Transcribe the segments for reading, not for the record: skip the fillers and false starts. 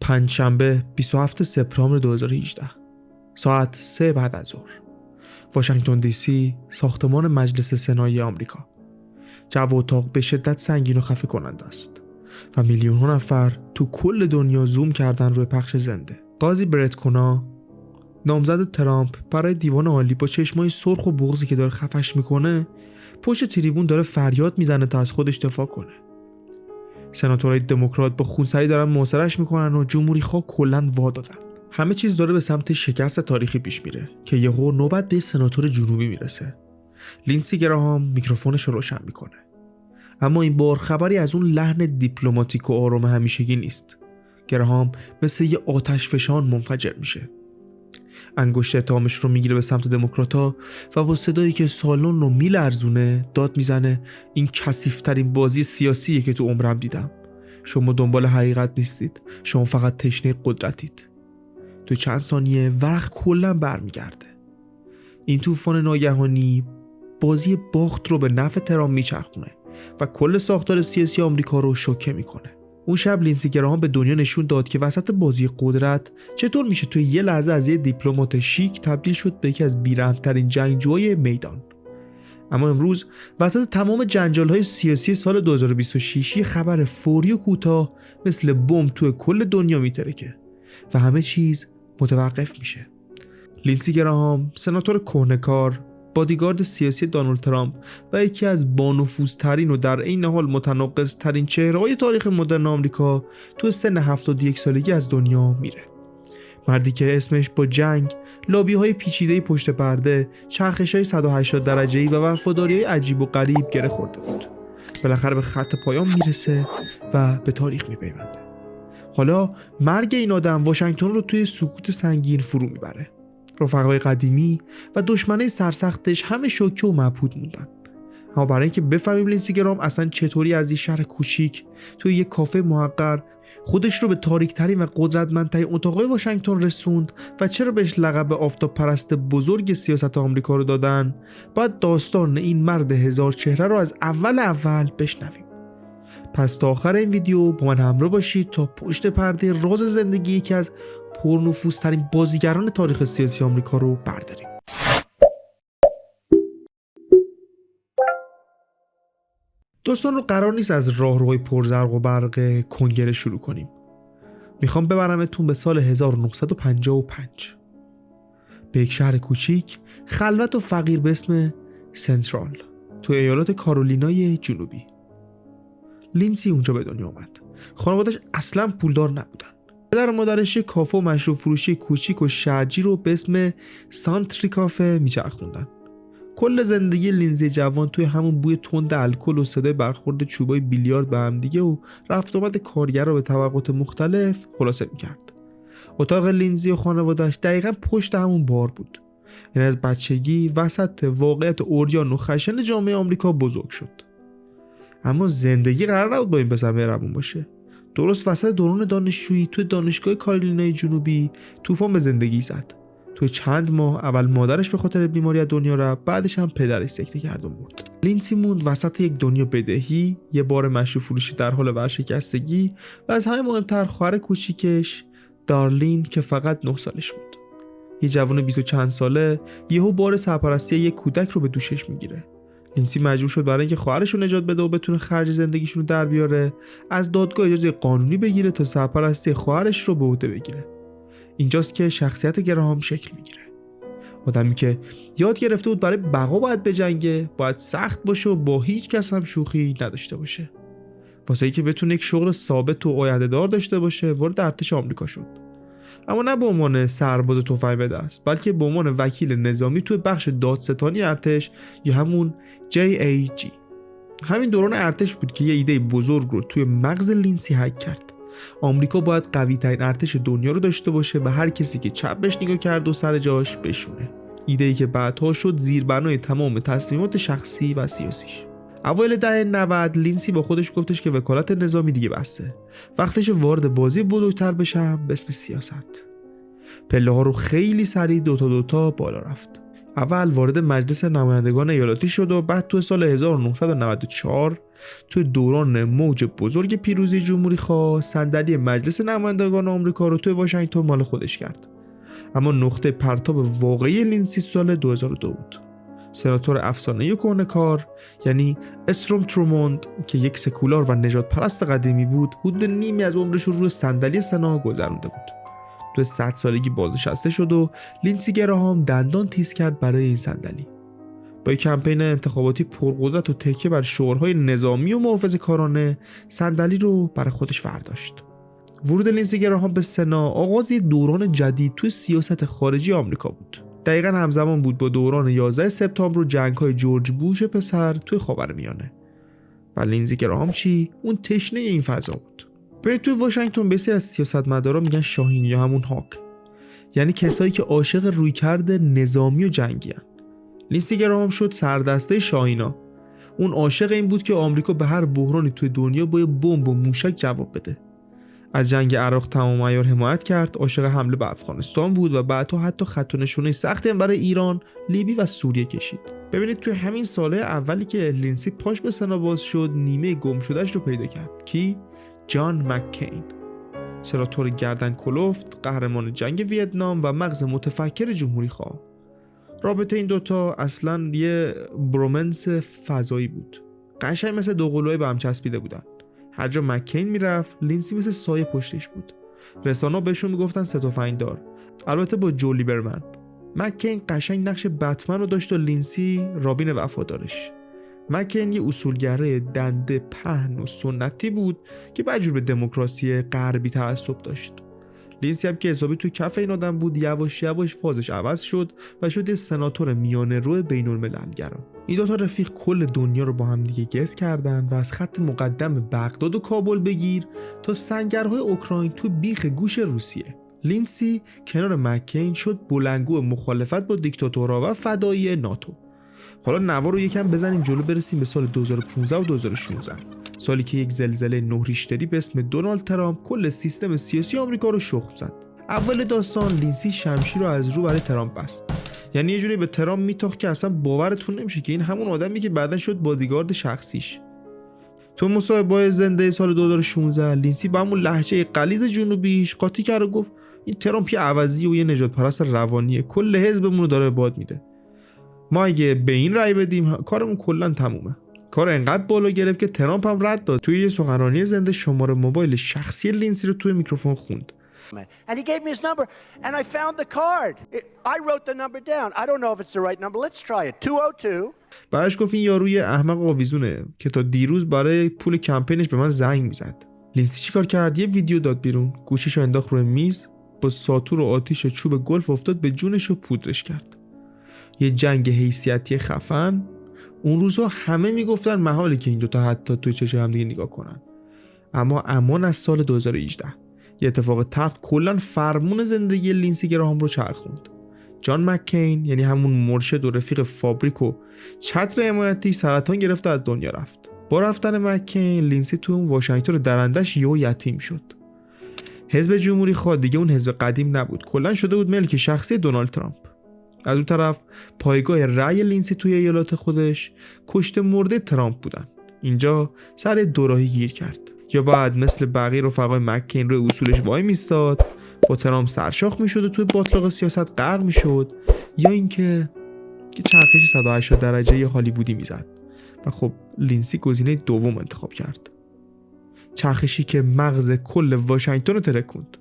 پنجشنبه 27 سپتامبر 2018 ساعت 3 بعد از ظهر، واشنگتن دی سی، ساختمان مجلس سنای آمریکا. جو اتاق به شدت سنگین و خفه کننده است و میلیون ها نفر تو کل دنیا زوم کردن روی پخش زنده. قاضی برت کونا، نامزد ترامپ برای دیوان عالی، با چشمای سرخ و بغضی که داره خفش میکنه پشت تریبون داره فریاد میزنه تا از خودش دفاع کنه. سناتورهای دموکرات با خونسردی دارن محاصره‌اش میکنن و جمهوری‌خواه کلاً وا دادن. همه چیز داره به سمت شکست تاریخی پیش میره که یهو نوبت به سناتور جنوبی میرسه. لینسی گراهام میکروفونش رو روشن میکنه، اما این بار خبری از اون لحن دیپلماتیک و آرام همیشگی نیست. گراهام مثل یه آتش فشان منفجر میشه. انگشت اتهامش رو میگیره به سمت دموکراتا و با صدایی که سالن رو میلرزونه داد میزنه این کثیف‌ترین بازی سیاسیه که تو عمرم دیدم. شما دنبال حقیقت نیستید، شما فقط تشنه قدرتید. تو چند ثانیه ورق کلا برمیگرده. این طوفان ناگهانی بازی باخت رو به نفع ترامپ میچرخونه و کل ساختار سیاسی آمریکا رو شوکه میکنه. اون شب لینسی گراهام به دنیا نشون داد که وسط بازی قدرت چطور میشه توی یه لحظه از یه دیپلمات شیک تبدیل شد به یکی از بی‌رحم‌ترین جنگجوهای میدان. اما امروز وسط تمام جنجال‌های سیاسی سال 2026 یه خبر فوری و کوتاه مثل بمب توی کل دنیا میترکه و همه چیز متوقف میشه. لینسی گراهام، سناتور کهنه‌کار، بادیگارد سیاسی دونالد ترامپ و یکی از بانفوذترین و در عین حال متناقض‌ترین چهره‌های تاریخ مدرن آمریکا تو سن 71 سالگی از دنیا میره. مردی که اسمش با جنگ، لابی‌های پیچیده پشت پرده، چرخش‌های 180 درجه‌ای و وفاداری‌های عجیب و غریب گره خورده بود. بالاخره به خط پایان میرسه و به تاریخ میپیونده. حالا مرگ این آدم واشنگتن رو توی سکوت سنگین فرو میبره. رفقای قدیمی و دشمنای سرسختش همه شوکه و مبهوت موندن. اما برای اینکه بفهمیم لینسی گراهام اصلا چطوری از این شهر کوچیک توی یک کافه محقر خودش رو به تاریک‌ترین و قدرتمندترین اتاقای واشنگتن رسوند و چرا بهش لقب آفتاب پرست بزرگ سیاست آمریکا رو دادن، باید داستان این مرد هزار چهره رو از اول بشنویم. پس تا آخر این ویدیو با من همراه باشید تا پشت پرده راز زندگی یکی از پرنفوذترین بازیگران تاریخ سیاسی آمریکا رو برداریم. داستان رو قرار نیست از راهروهای پرزرق و برق کنگره شروع کنیم. میخوام ببرمتون به سال 1955 به یک شهر کوچیک، خلوت و فقیر به اسم سنترال تو ایالات کارولینای جنوبی. لینسی اونجا به دنیا اومد. خانواده‌اش اصلا پولدار نبودن. پدر و مادرش کافه و مشروب فروشی کوچیک و شرجی رو به اسم سانتری کافه میچرخوندن. کل زندگی لینزی جوان توی همون بوی تند الکل و صدای برخورد چوبای بیلیارد به هم دیگه و رفت آمد کارگر رو به طبقات مختلف خلاصه میکرد. اتاق لینزی و خانواده‌اش دقیقاً پشت همون بار بود. یعنی از بچگی وسط واقعیت اوریان و خشن جامعه آمریکا بزرگ شد. اما زندگی قرار نبود با این پسر مهربون باشه. درست وسط دوران دانشجویی توی دانشگاه کارولینای جنوبی طوفان به زندگی زد. توی چند ماه اول مادرش به خاطر بیماری از دنیا رفت، بعدش هم پدرش سکته کرد و مرد. لینسی موند وسط یک دنیا بدهی، یه بار مشروب فروشی در حال ورشکستگی و از همه مهمتر خواهر کوچیکش دارلین که فقط 9 سالش بود. یه جوان 20 و چند ساله یهو بار سرپرستی یک کودک رو به دوشش میگیره. لینسی مجبور شد برای اینکه خواهرش رو نجات بده و بتونه خرج زندگیشون رو در بیاره، از دادگاه اجازه قانونی بگیره تا سرپرستی خواهرش رو به عهده بگیره. اینجاست که شخصیت گراهام شکل میگیره. آدمی که یاد گرفته بود برای بقا باید بجنگه، باید سخت باشه و با هیچ کس هم شوخی نداشته باشه. واسه اینکه بتونه یک شغل ثابت و آینده دار داشته باشه، وارد ارتش آمریکا شد. اما نه به عنوان سرباز تفنگ به دست، بلکه به عنوان وکیل نظامی توی بخش دادستانی ارتش یا همون JAG. همین دوران ارتش بود که یه ایده بزرگ رو توی مغز لینسی هک کرد. آمریکا باید قوی ترین ارتش دنیا رو داشته باشه و هر کسی که چپ بهش نگاه کرد و سر جاش بشونه. ایده‌ای که بعدها شد زیربنای تمام تصمیمات شخصی و سیاسیش. اوایل دهه 90 لینسی با خودش گفتش که وکالت نظامی دیگه بسته. وقتش وارد بازی بزرگتر بشم به اسم سیاست. پله ها رو خیلی سریع دوتا بالا رفت. اول وارد مجلس نمایندگان ایالتی شد و بعد تو سال 1994 توی دوران موج بزرگ پیروزی جمهوری خواه صندلی مجلس نمایندگان آمریکا رو توی واشنگتن مال خودش کرد. اما نقطه پرتاب واقعی لینسی سال 2002 بود. سناتور افسانه‌ای کهنه‌کار یعنی استروم تروموند که یک سکولار و نژاد پرست قدیمی بود، حدود نیمی از عمرش رو روی صندلی سنا گذرونده بود. تو 100 سالگی بازنشسته شد و لینسی گراهام دندان تیز کرد برای این صندلی. با یک کمپین انتخاباتی پرقدرت و تکیه بر شعارهای نظامی و محافظه‌کارانه صندلی رو برای خودش ورداشت. ورود لینسی گراهام به سنا آغاز یک دوران جدید توی سیاست خارجی آمریکا بود. دقیقاً همزمان بود با دوران 11 سپتامبر و جنگ‌های جورج بوش پسر توی خاورمیانه. و لینسی گراهام چی؟ اون تشنه این فضا بود. ببینید توی واشنگتن بسیاری از سیاستمدارا میگن شاهین یا همون هاک، یعنی کسایی که عاشق رویکرد نظامی و جنگی ان. لینسی گراهام شد سردسته شاهینا. اون عاشق این بود که آمریکا به هر بحرانی توی دنیا با بمب و موشک جواب بده. از جنگ عراق تمام عیار حمایت کرد، عاشق حمله به افغانستان بود و بعدها حتی خط و نشونه سختی هم برای ایران، لیبی و سوریه کشید. ببینید توی همین ساله اولی که لینسی پاش به سنا باز شد، نیمه گم شدهش رو پیدا کرد. کی؟ جان مککین، سناتور گردن کلفت، قهرمان جنگ ویتنام و مغز متفکر جمهوری خواه. رابطه این دوتا اصلاً یه برومنس فضایی بود. قشنگ مثل دو قلوهای به هم چسبیده بودن. هر جا مککین میرفت لینسی مثل سایه پشتش بود. رسانه‌ها بهشون میگفتن سه تفنگدار، البته با جو لیبرمن. مککین قشنگ نقش بتمن رو داشت و لینسی رابین وفادارش. مککین یه اصولگرای دنده پهن و سنتی بود که بدجور به دموکراسی غربی تعصب داشت. لینسی هم که حسابی تو کف این آدم بود، یواش یواش فازش عوض شد و شد یه سناتور میانه رو بین‌الملل‌گرا. این دوتا رفیق کل دنیا رو با هم دیگه گز کردن و از خط مقدم بغداد و کابل بگیر تا سنگرهای اوکراین تو بیخ گوش روسیه. لینسی کنار مککین شد بلندگو مخالفت با دیکتاتورها و فدایی ناتو. حالا نوا رو یکم بزنیم جلو، برسیم به سال 2015 و 2016، سالی که یک زلزله 9 ریشتری به اسم دونالد ترامپ کل سیستم سیاسی آمریکا رو شخم زد. اول داستان لینسی شمشیر رو از رو برای ترامپ بست. یعنی یه جوری به ترامپ میتاخت که اصلا باورتون نمیشه که این همون آدمی که بعداً شد بادیگارد شخصیش. تو مصاحبه زنده سال 2016 لینسی با همون لهجه غلیظ جنوبیش قاطی کرد و گفت این ترامپ یه عوضی و یه نجات پرست روانیه، کل حزبمون رو داره باد میده. ما اگه به این رأی بدیم کارمون کلا تمومه. کار انقدر بالا گرفت که ترامپ هم رد داد. توی یه سخنرانی زنده شماره موبایل شخصی لینسی رو توی میکروفون خوند. And he gave me his number and I found the card. I wrote the number down. I don't know if it's the right number. Let's try it. 202. بعدش گفت این یاروی احمق آویزونه که تا دیروز برای پول کمپینش به من زنگ میزد. لینسی چیکار کرد؟ یه ویدیو داد بیرون، گوشیشو انداخت روی میز، با ساتور و آتیش و چوب گلف افتاد به جونش و پودرش کرد. یه جنگ حیثیتی خفن. اون روزا همه میگفتن محاله که این دوتا حتی توی چشم هم دیگه نگاه کنن. اما امان از سال 2018 یه اتفاق تلخ کلا فرمون زندگی لینسی گراهام رو چرخوند. جان مککین یعنی همون مرشد و رفیق فابریک و چتر حمایتی سرطان گرفته از دنیا رفت. با رفتن مککین لینسی تو اون واشنگتن درندش یتیم شد. حزب جمهوری خواه دیگه اون حزب قدیم نبود، کلا شده بود ملک شخصی دونالد ترامپ. از اون طرف پایگاه رأی لینسی توی ایالات خودش کشته مرده ترامپ بودن. اینجا سر دوراهی گیر کرد. یا بعد مثل بقیه رفقای مککین روی اصولش وای میستاد، با ترامپ سرشاخ میشد و توی باطلاق سیاست غرق میشد، یا اینکه چرخش 180 درجه ی هالیوودی میزد. و خب لینسی گزینه دوم انتخاب کرد. چرخشی که مغز کل واشنگتن رو ترکوند.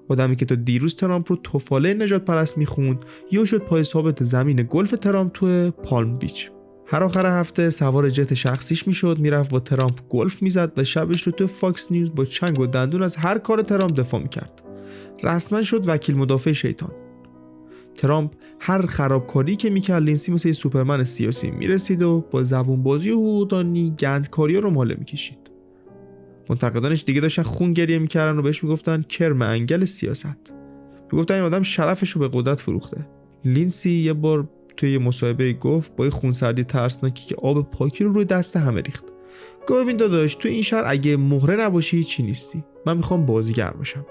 آدمی که تا دیروز ترامپ رو توفاله نجات پرست میخوند یا شد پای ثابت زمین گلف ترامپ توی پالم بیچ. هر آخر هفته سوار جت شخصیش میشد، میرفت با ترامپ گلف میزد و شبش رو توی فاکس نیوز با چنگ و دندون از هر کار ترامپ دفاع میکرد. رسما شد وکیل مدافع شیطان. ترامپ هر خرابکاری که میکرد لینسی مثل یه سوپرمن سیاسی میرسید و با زبون بازی و حقوقدانی گندکاری رو ماله میکشید. منتقدانش دیگه داشتن خون گریه میکردن و بهش میگفتن کرم انگل سیاست. میگفتن این آدم شرفش رو به قدرت فروخته. لینسی یه بار توی یه مصاحبه گفت با خونسردی ترسناکی که آب پاکی رو روی دست همه ریخت. گفت ببین داداش، تو این شهر اگه مهره نباشی چی نیستی. من میخوام بازیگر باشم.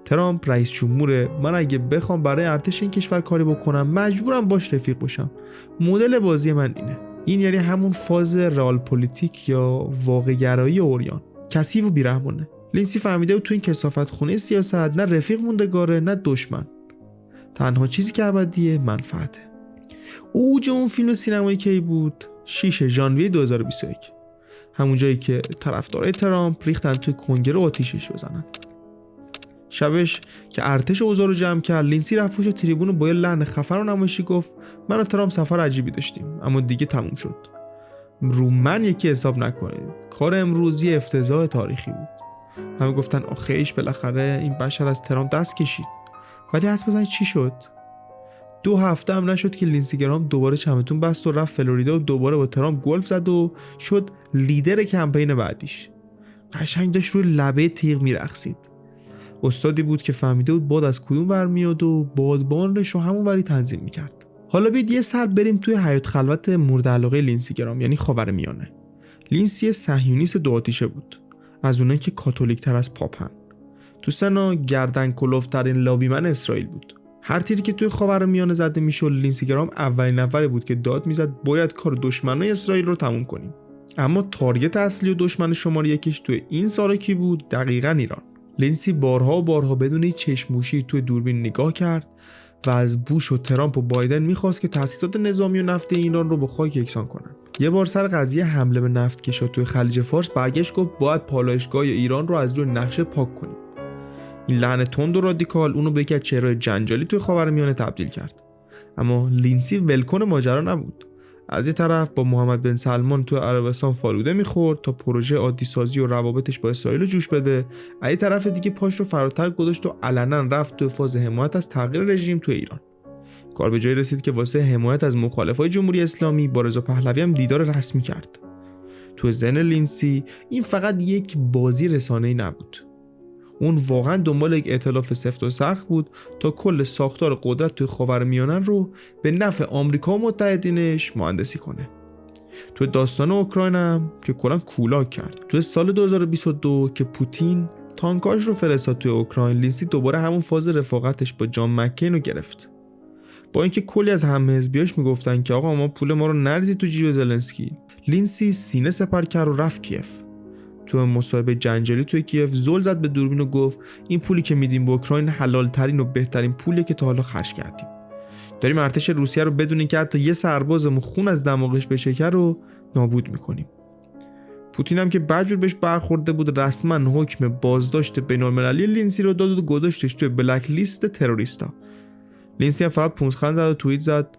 ترامپ رئیس جمهوره، من اگه بخوام برای ارتش این کشور کاری بکنم مجبورم باش رفیق باشم. مدل بازی من اینه. این یعنی همون فاز رئال پلیتیک یا واقع‌گرایی اوریان، کثیف و بیرحمانه. لینسی فهمیده بود تو این کثافت خونه سیاست نه رفیق موندگاره نه دشمن، تنها چیزی که ابدیه منفعته. اوج اون فیلم سینمایی کی بود؟ 6 ژانویه 2021، همون جایی که طرفدارای ترامپ ریختن توی کنگره آتیشش بزنن. شبش که ارتش اوضاع رو جمع کرد، لینسی رفت پشت تریبون و با یه لحن خفن و نمایشی گفت من و ترامپ سفر عجیبی داشتیم اما دیگه تموم شد. رو من یکی حساب نکنید، کار امروز یه افتضاح تاریخی بود. همه گفتن آخیش بالاخره این بشر از ترامپ دست کشید. ولی حدس بزنید چی شد؟ 2 هفته هم نشد که لینسی گرام دوباره چمتون بست و رفت فلوریدا و دوباره با ترامپ گلف زد و شد لیدر کمپین بعدیش. قشنگ داشت روی لبه تیغ میرقصید. استادی بود که فهمیده بود باد از کدوم ور میاد و بادبانش رو همون وری تنظیم میکرد. حالا بیاید یه سر بریم توی حیات خلوت مورد علاقه لینسی گرام، یعنی خاورمیانه. لینسی صهیونیست دو آتیشه بود، از اونایی که کاتولیک تر از پاپن. تو سنا گردن کلفترین لابیمن اسرائیل بود. هر تیری که توی خاورمیانه زده میشد، لینسی گرام اولین نفری بود که داد میزد باید کار دشمنای اسرائیل رو تموم کنیم. اما تارگت اصلی و دشمن شماره یکیش توی این سال کی بود؟ دقیقاً ایران. لینسی بارها و بارها بدون چشم‌موشی توی دوربین نگاه کرد و از بوش و ترامپ و بایدن میخواست که تأسیسات نظامی و نفتی ایران رو با خاک یکسان کنن. یه بار سر قضیه حمله به نفتکشا توی خلیج فارس برگشت گفت باید پالایشگاه ایران رو از روی نقشه پاک کنیم. این لحن تند و رادیکال اونو به یک چهره جنجالی توی خاورمیانه تبدیل کرد. اما لینسی ولکن ماجرا نبود. از یه طرف با محمد بن سلمان توی عربستان فالوده میخورد تا پروژه عادی سازی و روابطش با اسرائیل رو جوش بده. از یه طرف دیگه پاش رو فراتر گذاشت و علنا رفت توی فاز حمایت از تغییر رژیم توی ایران. کار به جایی رسید که واسه حمایت از مخالفای جمهوری اسلامی با رضا پهلوی هم دیدار رسمی کرد. توی ذهن لینسی این فقط یک بازی رسانه‌ای نبود. اون واقعا دنبال یک ائتلاف سفت و سخت بود تا کل ساختار قدرت توی خاورمیانه رو به نفع آمریکا و متحدینش مهندسی کنه. توی داستان اوکراین هم که کلا کولاک کرد. توی سال 2022 که پوتین تانکاش رو فرستاد توی اوکراین، لینسی دوباره همون فاز رفاقتش با جان مکین رو گرفت. با اینکه کلی از هم‌حزبیاش میگفتن که آقا ما پول ما رو نریزید تو جیب زلنسکی، لینسی سینه سپر کرد و رفت کیف. تو مصاحبه جنجالی توی کیف زل زد به دوربین و گفت این پولی که میدیم به اوکراین حلال ترین و بهترین پولیه که تا حالا خرج کردیم. داریم ارتش روسیه رو بدون اینکه حتی یه سربازمون خون از دماغش بچکه رو نابود میکنیم. پوتین هم که بعجور بهش برخورده بود رسما حکم بازداشت بین‌المللی لینسی رو داد و گذاشتش توی بلک لیست تروریستا. لینسی هم فقط پونزخند زد و توییت زد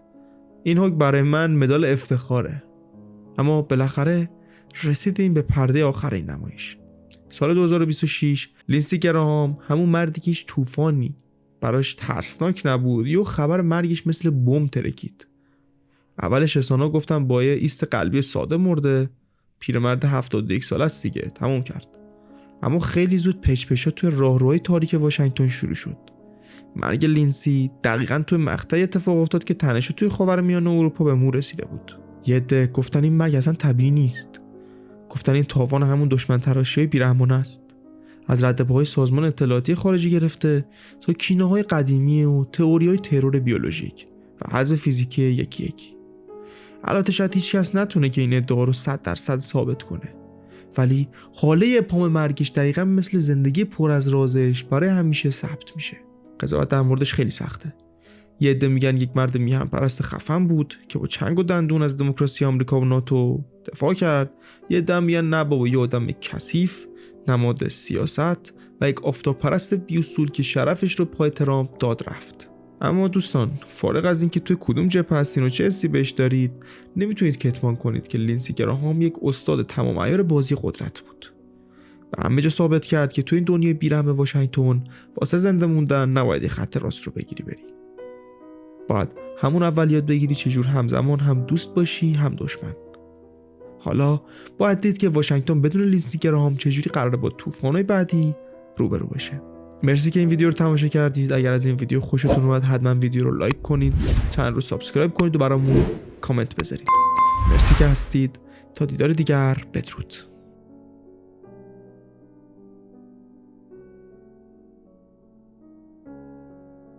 این حکم برای من مدال افتخاره. اما بالاخره رسیدیم به پرده آخر این نمایش. سال 2026 لینسی گراهام، همون مردی که هیچ طوفانی براش ترسناک نبود، یه خبر مرگش مثل بمب ترکید. اولش رسانه‌ها گفتن با یه ایست قلبی ساده مرده، پیرمرد 71 ساله است دیگه، تموم کرد. اما خیلی زود پچ‌پچ‌ها توی راهروهای تاریک واشنگتن شروع شد. مرگ لینسی دقیقاً توی مقطعی اتفاق افتاد که تنش توی خاورمیانه و اروپا به مو رسیده بود. یه عده گفتن این مرگ اصلا طبیعی نیست. گفتن این تاوان همون دشمن تراشی بیرحمانه است. از ردپاهای سازمان اطلاعاتی خارجی گرفته تا کینه‌های قدیمی و تئوری‌های ترور بیولوژیک و حذف فیزیکی یکی یکی. البته شاید هیچ کس نتونه که این ادعا رو 100% ثابت کنه. ولی حاله ابهام مرگش دقیقاً مثل زندگی پر از رازش برای همیشه ثبت میشه. قضاوت در موردش خیلی سخته. یه عده میگن یک مرد میهن پرست خفن بود که با چنگ و دندون از دموکراسی آمریکا و ناتو دفاع کرد. یه عده میگن نه بابا، یه آدم کثیف، نماد سیاست و یک آفتاب پرست بی‌اصول که شرفش رو پای ترامپ داد رفت. اما دوستان، فارغ از اینکه توی کدوم جبهه هستین و چه حسی بهش دارید، نمیتونید کتمان کنید که لینسی گراهام یک استاد تمام عیار بازی قدرت بود. و همه جا ثابت کرد که توی این دنیای بیرحم واشنگتن واسه زنده موندن نباید خط راست رو بگیری بری. باید همون اول یاد بگیری چجور همزمان هم دوست باشی هم دشمن. حالا باید دید که واشنگتن بدون لینسی گراهام چجوری قراره با طوفان‌های بعدی روبرو بشه. مرسی که این ویدیو رو تماشا کردید. اگر از این ویدیو خوشتون اومد حتما ویدیو رو لایک کنید، چنل رو سابسکرایب کنید و برامون کامنت بذارید. مرسی که هستید. تا دیدار دیگر، بدرود.